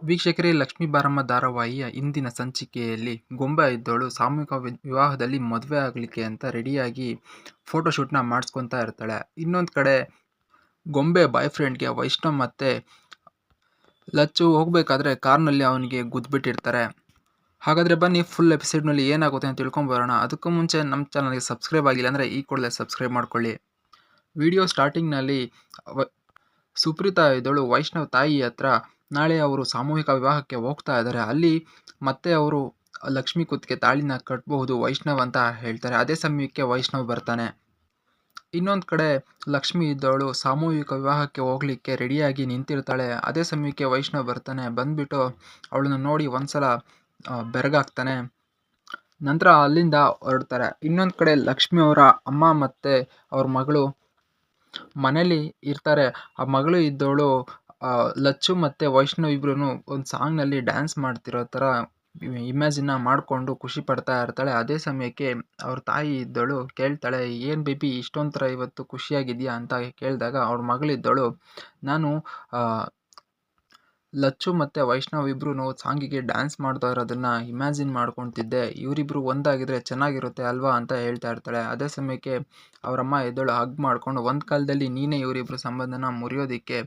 ವೀಕ್ಷಕರೇ, ಲಕ್ಷ್ಮೀ ಬಾರಮ್ಮ ಧಾರಾವಾಹಿಯ ಇಂದಿನ ಸಂಚಿಕೆಯಲ್ಲಿ ಗೊಂಬೆ ಇದ್ದವಳು ಸಾಮೂಹಿಕ ವಿವಾಹದಲ್ಲಿ ಮದುವೆ ಆಗಲಿಕ್ಕೆ ಅಂತ ರೆಡಿಯಾಗಿ ಫೋಟೋಶೂಟ್ನ ಮಾಡಿಸ್ಕೊತಾ ಇರ್ತಾಳೆ. ಇನ್ನೊಂದು ಕಡೆ ಗೊಂಬೆ ಬಾಯ್ ಫ್ರೆಂಡ್ಗೆ ವೈಷ್ಣವ್ ಮತ್ತು ಲಚ್ಚು ಹೋಗಬೇಕಾದ್ರೆ ಕಾರ್ನಲ್ಲಿ ಅವನಿಗೆ ಗುದ್ದುಬಿಟ್ಟಿರ್ತಾರೆ. ಹಾಗಾದರೆ ಬನ್ನಿ ಫುಲ್ ಎಪಿಸೋಡ್ನಲ್ಲಿ ಏನಾಗುತ್ತೆ ಅಂತ ತಿಳ್ಕೊಂಬರೋಣ. ಅದಕ್ಕೂ ಮುಂಚೆ ನಮ್ಮ ಚಾನಲ್ಗೆ ಸಬ್ಸ್ಕ್ರೈಬ್ ಆಗಿಲ್ಲ ಅಂದರೆ ಈ ಕೂಡಲೇ ಸಬ್ಸ್ಕ್ರೈಬ್ ಮಾಡ್ಕೊಳ್ಳಿ. ವಿಡಿಯೋ ಸ್ಟಾರ್ಟಿಂಗ್ನಲ್ಲಿ ಸುಪ್ರೀತಾ ಇದ್ದಳು ವೈಷ್ಣವ್ ತಾಯಿ ಹತ್ರ ನಾಳೆ ಅವರು ಸಾಮೂಹಿಕ ವಿವಾಹಕ್ಕೆ ಹೋಗ್ತಾ ಇದ್ದಾರೆ, ಅಲ್ಲಿ ಮತ್ತೆ ಅವರು ಲಕ್ಷ್ಮಿ ಕುತ್ತಿಗೆ ತಾಳಿನ ಕಟ್ಟಬಹುದು ವೈಷ್ಣವ್ ಅಂತ ಹೇಳ್ತಾರೆ. ಅದೇ ಸಮಯಕ್ಕೆ ವೈಷ್ಣವ್ ಬರ್ತಾನೆ. ಇನ್ನೊಂದು ಕಡೆ ಲಕ್ಷ್ಮಿ ಇದ್ದವಳು ಸಾಮೂಹಿಕ ವಿವಾಹಕ್ಕೆ ಹೋಗ್ಲಿಕ್ಕೆ ರೆಡಿಯಾಗಿ ನಿಂತಿರ್ತಾಳೆ. ಅದೇ ಸಮಯಕ್ಕೆ ವೈಷ್ಣವ್ ಬರ್ತಾನೆ. ಬಂದ್ಬಿಟ್ಟು ಅವಳನ್ನು ನೋಡಿ ಒಂದ್ಸಲ ಬೆರಗಾಗ್ತಾನೆ. ನಂತರ ಅಲ್ಲಿಂದ ಹೊರಡ್ತಾರೆ. ಇನ್ನೊಂದು ಕಡೆ ಲಕ್ಷ್ಮಿ ಅವರ ಅಮ್ಮ ಮತ್ತು ಅವ್ರ ಮಗಳು ಮನೇಲಿ ಇರ್ತಾರೆ. ಆ ಮಗಳು ಇದ್ದವಳು ಲಚ್ಚು ಮತ್ತು ವೈಷ್ಣವ್ ಇಬ್ರು ಒಂದು ಸಾಂಗ್ನಲ್ಲಿ ಡ್ಯಾನ್ಸ್ ಮಾಡ್ತಿರೋ ಥರ ಇಮ್ಯಾಜಿನ್ನ ಮಾಡಿಕೊಂಡು ಖುಷಿ ಪಡ್ತಾ ಇರ್ತಾಳೆ. ಅದೇ ಸಮಯಕ್ಕೆ ಅವ್ರ ತಾಯಿ ಇದ್ದವಳು ಕೇಳ್ತಾಳೆ, ಏನು ಬೇಬಿ ಇಷ್ಟೊಂದು ಥರ ಇವತ್ತು ಖುಷಿಯಾಗಿದೆಯಾ ಅಂತ ಕೇಳಿದಾಗ ಅವ್ರ ಮಗಳಿದ್ದವಳು, ನಾನು ಲಚ್ಚು ಮತ್ತು ವೈಷ್ಣವ್ ಇಬ್ರು ಸಾಂಗಿಗೆ ಡ್ಯಾನ್ಸ್ ಮಾಡ್ತಾ ಇರೋದನ್ನು ಇಮ್ಯಾಜಿನ್ ಮಾಡ್ಕೊತಿದ್ದೆ, ಇವರಿಬ್ರು ಒಂದಾಗಿದ್ರೆ ಚೆನ್ನಾಗಿರುತ್ತೆ ಅಲ್ವಾ ಅಂತ ಹೇಳ್ತಾ ಇರ್ತಾಳೆ. ಅದೇ ಸಮಯಕ್ಕೆ ಅವರಮ್ಮ ಎದ್ದಳು ಹಗ್ ಮಾಡಿಕೊಂಡು, ಒಂದು ಕಾಲದಲ್ಲಿ ನೀನೇ ಇವರಿಬ್ರು ಸಂಬಂಧನ ಮುರಿಯೋದಕ್ಕೆ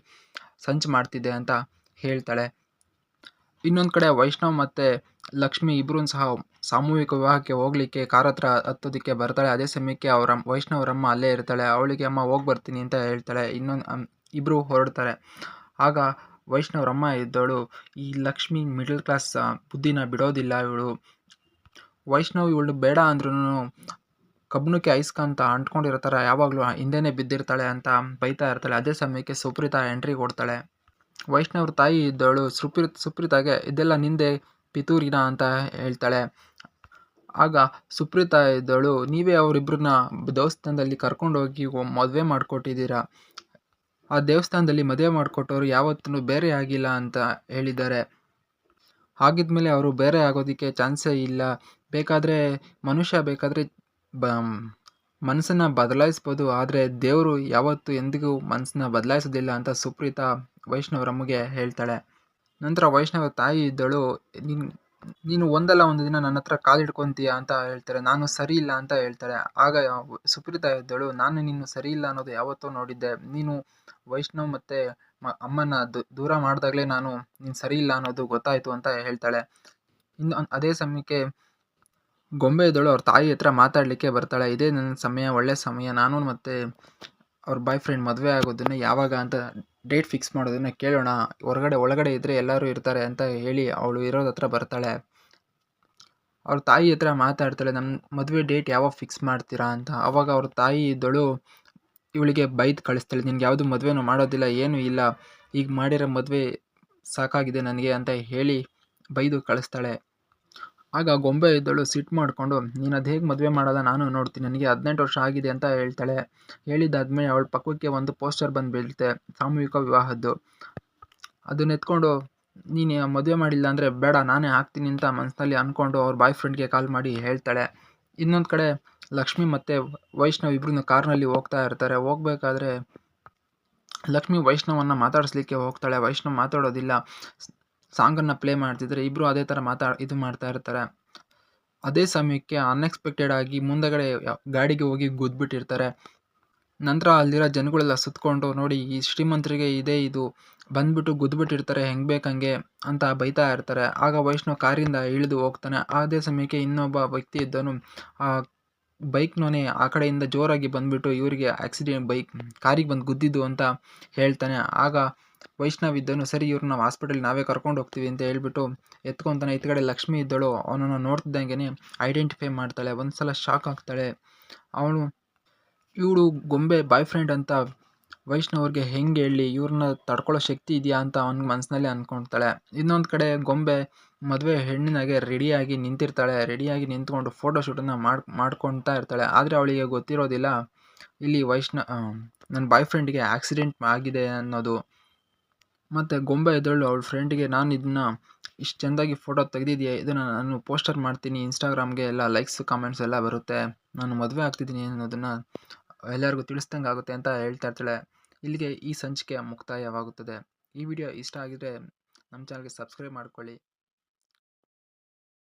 ಸಂಚು ಮಾಡ್ತಿದ್ದೆ ಅಂತ ಹೇಳ್ತಾಳೆ. ಇನ್ನೊಂದು ಕಡೆ ವೈಷ್ಣವ್ ಮತ್ತು ಲಕ್ಷ್ಮಿ ಇಬ್ಬರೂ ಸಹ ಸಾಮೂಹಿಕ ವಿವಾಹಕ್ಕೆ ಹೋಗಲಿಕ್ಕೆ ಕಾರ್ ಹತ್ರ ಹತ್ತೋದಕ್ಕೆ ಬರ್ತಾಳೆ. ಅದೇ ಸಮಯಕ್ಕೆ ವೈಷ್ಣವರಮ್ಮ ಅಲ್ಲೇ ಇರ್ತಾಳೆ. ಅವಳಿಗೆ ಅಮ್ಮ ಹೋಗಿ ಬರ್ತೀನಿ ಅಂತ ಹೇಳ್ತಾಳೆ. ಇಬ್ಬರು ಹೊರಡ್ತಾರೆ. ಆಗ ವೈಷ್ಣವರಮ್ಮ ಇದ್ದವಳು, ಈ ಲಕ್ಷ್ಮಿ ಮಿಡಲ್ ಕ್ಲಾಸ್ ಬುದ್ಧಿನ ಬಿಡೋದಿಲ್ಲ, ಇವಳು ವೈಷ್ಣವ್ ಇವಳು ಬೇಡ ಅಂದ್ರೂ ಕಬ್ಬಣಕ್ಕೆ ಐಸ್ಕಂತ ಅಂಟ್ಕೊಂಡಿರೋ ಥರ ಯಾವಾಗಲೂ ಹಿಂದೆನೇ ಬಿದ್ದಿರ್ತಾಳೆ ಅಂತ ಬೈತಾ ಇರ್ತಾಳೆ. ಅದೇ ಸಮಯಕ್ಕೆ ಸುಪ್ರೀತಾ ಎಂಟ್ರಿ ಕೊಡ್ತಾಳೆ. ವೈಷ್ಣವ್ರ ತಾಯಿ ಇದ್ದವಳು ಸುಪ್ರೀತಾಗೆ ಇದೆಲ್ಲ ನಿಂದೆ ಪಿತೂರಿನ ಅಂತ ಹೇಳ್ತಾಳೆ. ಆಗ ಸುಪ್ರೀತಾ ಇದ್ದವಳು, ನೀವೇ ಅವರಿಬ್ಬರನ್ನ ದೇವಸ್ಥಾನದಲ್ಲಿ ಕರ್ಕೊಂಡೋಗಿ ಮದುವೆ ಮಾಡಿಕೊಟ್ಟಿದ್ದೀರಾ, ಆ ದೇವಸ್ಥಾನದಲ್ಲಿ ಮದುವೆ ಮಾಡಿಕೊಟ್ಟವರು ಯಾವತ್ತೂ ಬೇರೆ ಆಗಿಲ್ಲ ಅಂತ ಹೇಳಿದ್ದಾರೆ. ಹಾಗಿದ್ಮೇಲೆ ಅವರು ಬೇರೆ ಆಗೋದಕ್ಕೆ ಚಾನ್ಸೇ ಇಲ್ಲ. ಬೇಕಾದರೆ ಮನುಷ್ಯ ಮನಸ್ಸನ್ನು ಬದಲಾಯಿಸ್ಬೋದು, ಆದರೆ ದೇವರು ಯಾವತ್ತೂ ಎಂದಿಗೂ ಮನಸ್ಸನ್ನ ಬದಲಾಯಿಸೋದಿಲ್ಲ ಅಂತ ಸುಪ್ರೀತಾ ವೈಷ್ಣವರಮ್ಮಗೆ ಹೇಳ್ತಾಳೆ. ನಂತರ ವೈಷ್ಣವ ತಾಯಿ ಇದ್ದಳು, ನೀನು ಒಂದಲ್ಲ ಒಂದು ದಿನ ನನ್ನ ಹತ್ರ ಕಾಲಿಡ್ಕೊತೀಯ ಅಂತ ಹೇಳ್ತಾರೆ. ನಾನು ಸರಿ ಇಲ್ಲ ಅಂತ ಹೇಳ್ತಾಳೆ. ಆಗ ಸುಪ್ರೀತಾ ಇದ್ದಳು, ನಾನು ನೀನು ಸರಿ ಇಲ್ಲ ಅನ್ನೋದು ಯಾವತ್ತೋ ನೋಡಿದ್ದೆ, ನೀನು ವೈಷ್ಣವ್ ಮತ್ತು ಅಮ್ಮನ ದೂರ ಮಾಡಿದಾಗಲೇ ನೀನು ಸರಿ ಇಲ್ಲ ಅನ್ನೋದು ಗೊತ್ತಾಯಿತು ಅಂತ ಹೇಳ್ತಾಳೆ. ಇನ್ನು ಅದೇ ಸಮಯಕ್ಕೆ ಗೊಂಬೆ ಇದ್ದಳು ಅವ್ರ ತಾಯಿ ಹತ್ರ ಮಾತಾಡಲಿಕ್ಕೆ ಬರ್ತಾಳೆ. ಇದೇ ನನ್ನ ಸಮಯ, ಒಳ್ಳೆ ಸಮಯ, ನಾನು ಮತ್ತು ಅವ್ರ ಬಾಯ್ ಫ್ರೆಂಡ್ ಮದುವೆ ಆಗೋದನ್ನು ಯಾವಾಗ ಅಂತ ಡೇಟ್ ಫಿಕ್ಸ್ ಮಾಡೋದನ್ನು ಕೇಳೋಣ, ಒಳಗಡೆ ಇದ್ದರೆ ಎಲ್ಲರೂ ಇರ್ತಾರೆ ಅಂತ ಹೇಳಿ ಅವಳು ಇರೋದ ಹತ್ರ ಬರ್ತಾಳೆ. ಅವ್ರ ತಾಯಿ ಹತ್ರ ಮಾತಾಡ್ತಾಳೆ, ನಮ್ಮ ಮದುವೆ ಡೇಟ್ ಯಾವಾಗ ಫಿಕ್ಸ್ ಮಾಡ್ತೀರಾ ಅಂತ. ಆವಾಗ ಅವ್ರ ತಾಯಿ ಇದ್ದಳು ಇವಳಿಗೆ ಬೈದು ಕಳಿಸ್ತಾಳೆ, ನಿನ್ಗೆ ಯಾವುದು ಮದುವೆನೂ ಮಾಡೋದಿಲ್ಲ, ಏನೂ ಇಲ್ಲ, ಈಗ ಮಾಡಿರೋ ಮದುವೆ ಸಾಕಾಗಿದೆ ನನಗೆ ಅಂತ ಹೇಳಿ ಬೈದು ಕಳಿಸ್ತಾಳೆ. ಆಗ ಗೊಂಬೆ ಇದ್ದಳು ಸಿಟ್ಟು ಮಾಡಿಕೊಂಡು, ನೀನು ಅದು ಹೇಗೆ ಮದುವೆ ಮಾಡೋದ ನಾನು ನೋಡ್ತೀನಿ, ನನಗೆ 18 ವರ್ಷ ಆಗಿದೆ ಅಂತ ಹೇಳ್ತಾಳೆ. ಹೇಳಿದ್ದಾದ್ಮೇಲೆ ಅವಳ ಪಕ್ಕಕ್ಕೆ ಒಂದು ಪೋಸ್ಟರ್ ಬಂದು ಬೀಳುತ್ತೆ ಸಾಮೂಹಿಕ ವಿವಾಹದ್ದು. ಅದನ್ನ ಎತ್ಕೊಂಡು, ನೀನು ಮದುವೆ ಮಾಡಿಲ್ಲ ಅಂದರೆ ಬೇಡ ನಾನೇ ಆಗ್ತೀನಿ ಅಂತ ಮನಸ್ಸಿನಲ್ಲಿ ಅಂದ್ಕೊಂಡು ಅವ್ರ ಬಾಯ್ ಫ್ರೆಂಡ್ಗೆ ಕಾಲ್ ಮಾಡಿ ಹೇಳ್ತಾಳೆ. ಇನ್ನೊಂದು ಕಡೆ ಲಕ್ಷ್ಮಿ ಮತ್ತು ವೈಷ್ಣವ್ ಇಬ್ಬರೂ ಕಾರ್ನಲ್ಲಿ ಹೋಗ್ತಾ ಇರ್ತಾರೆ. ಹೋಗ್ಬೇಕಾದ್ರೆ ಲಕ್ಷ್ಮಿ ವೈಷ್ಣವನ್ನ ಮಾತಾಡಿಸ್ಲಿಕ್ಕೆ ಹೋಗ್ತಾಳೆ. ವೈಷ್ಣವ್ ಮಾತಾಡೋದಿಲ್ಲ. ಸಾಂಗನ್ನು ಪ್ಲೇ ಮಾಡ್ತಿದ್ರೆ ಇಬ್ಬರು ಅದೇ ಥರ ಇದು ಮಾಡ್ತಾ ಇರ್ತಾರೆ. ಅದೇ ಸಮಯಕ್ಕೆ ಅನ್ಎಕ್ಸ್ಪೆಕ್ಟೆಡ್ ಆಗಿ ಮುಂದಗಡೆ ಗಾಡಿಗೆ ಹೋಗಿ ಗುದ್ದುಬಿಟ್ಟಿರ್ತಾರೆ. ನಂತರ ಅಲ್ಲಿರೋ ಜನಗಳೆಲ್ಲ ಸುತ್ತಕೊಂಡು, ನೋಡಿ ಈ ಶ್ರೀಮಂತರಿಗೆ ಇದು ಬಂದ್ಬಿಟ್ಟು ಗುದ್ದುಬಿಟ್ಟಿರ್ತಾರೆ ಹೆಂಗೆ ಬೇಕಂಗೆ ಅಂತ ಬೈತಾ ಇರ್ತಾರೆ. ಆಗ ವೈಷ್ಣವ್ ಕಾರಿಂದ ಇಳಿದು ಹೋಗ್ತಾನೆ. ಅದೇ ಸಮಯಕ್ಕೆ ಇನ್ನೊಬ್ಬ ವ್ಯಕ್ತಿ ಇದ್ದನು, ಆ ಬೈಕ್ನವನೇ ಆ ಕಡೆಯಿಂದ ಜೋರಾಗಿ ಬಂದ್ಬಿಟ್ಟು ಇವರಿಗೆ ಕಾರಿಗೆ ಬಂದು ಗುದ್ದಿದ್ದು ಅಂತ ಹೇಳ್ತಾನೆ. ಆಗ ವೈಷ್ಣವ್ ಇದ್ದನು, ಸರಿ ಇವ್ರನ್ನ ನಾವು ಹಾಸ್ಪಿಟಲ್ ನಾವೇ ಕರ್ಕೊಂಡು ಹೋಗ್ತೀವಿ ಅಂತ ಹೇಳ್ಬಿಟ್ಟು ಎತ್ಕೊತಾನೆ. ಈ ಕಡೆ ಲಕ್ಷ್ಮಿ ಇದ್ದಳು ಅವನನ್ನು ನೋಡ್ತಿದ್ದಂಗೆ ಐಡೆಂಟಿಫೈ ಮಾಡ್ತಾಳೆ. ಒಂದ್ಸಲ ಶಾಕ್ ಆಗ್ತಾಳೆ. ಇವಳು ಗೊಂಬೆ ಬಾಯ್ ಫ್ರೆಂಡ್ ಅಂತ ವೈಷ್ಣವ್ರಿಗೆ ಹೆಂಗೆ ಹೇಳಿ, ಇವ್ರನ್ನ ತಡ್ಕೊಳ್ಳೋ ಶಕ್ತಿ ಇದೆಯಾ ಅಂತ ಅವನ ಮನಸ್ಸಿನಲ್ಲಿ ಅಂದ್ಕೊಳ್ತಾಳೆ. ಇನ್ನೊಂದು ಕಡೆ ಗೊಂಬೆ ಮದುವೆ ಹೆಣ್ಣಿನಾಗೆ ರೆಡಿಯಾಗಿ ನಿಂತಿರ್ತಾಳೆ. ರೆಡಿಯಾಗಿ ನಿಂತ್ಕೊಂಡು ಫೋಟೋಶೂಟನ್ನು ಮಾಡ್ಕೊತಾ ಇರ್ತಾಳೆ. ಆದರೆ ಅವಳಿಗೆ ಗೊತ್ತಿರೋದಿಲ್ಲ ಇಲ್ಲಿ ನನ್ನ ಬಾಯ್ ಫ್ರೆಂಡ್ಗೆ ಆಕ್ಸಿಡೆಂಟ್ ಆಗಿದೆ ಅನ್ನೋದು. ಮತ್ತು ಗೊಂಬೆ ಇದ್ದಳು ಅವಳ ಫ್ರೆಂಡ್ಗೆ, ನಾನು ಇದನ್ನು ಇಷ್ಟು ಚೆಂದಾಗಿ ಫೋಟೋ ತೆಗೆದಿದೆಯಾ, ಇದನ್ನು ನಾನು ಪೋಸ್ಟರ್ ಮಾಡ್ತೀನಿ ಇನ್ಸ್ಟಾಗ್ರಾಮ್ಗೆ, ಎಲ್ಲ ಲೈಕ್ಸ್ ಕಾಮೆಂಟ್ಸ್ ಎಲ್ಲ ಬರುತ್ತೆ, ನಾನು ಮದುವೆ ಆಗ್ತಿದ್ದೀನಿ ಅನ್ನೋದನ್ನು ಎಲ್ಲರಿಗೂ ತಿಳಿಸ್ದಂಗೆ ಆಗುತ್ತೆ ಅಂತ ಹೇಳ್ತಾ ಇರ್ತಾಳೆ. ಇಲ್ಲಿಗೆ ಈ ಸಂಚಿಕೆ ಮುಕ್ತಾಯವಾಗುತ್ತದೆ. ಈ ವಿಡಿಯೋ ಇಷ್ಟ ಆಗಿದ್ರೆ ನಮ್ಮ ಚಾನಲ್ಗೆ ಸಬ್ಸ್ಕ್ರೈಬ್ ಮಾಡ್ಕೊಳ್ಳಿ.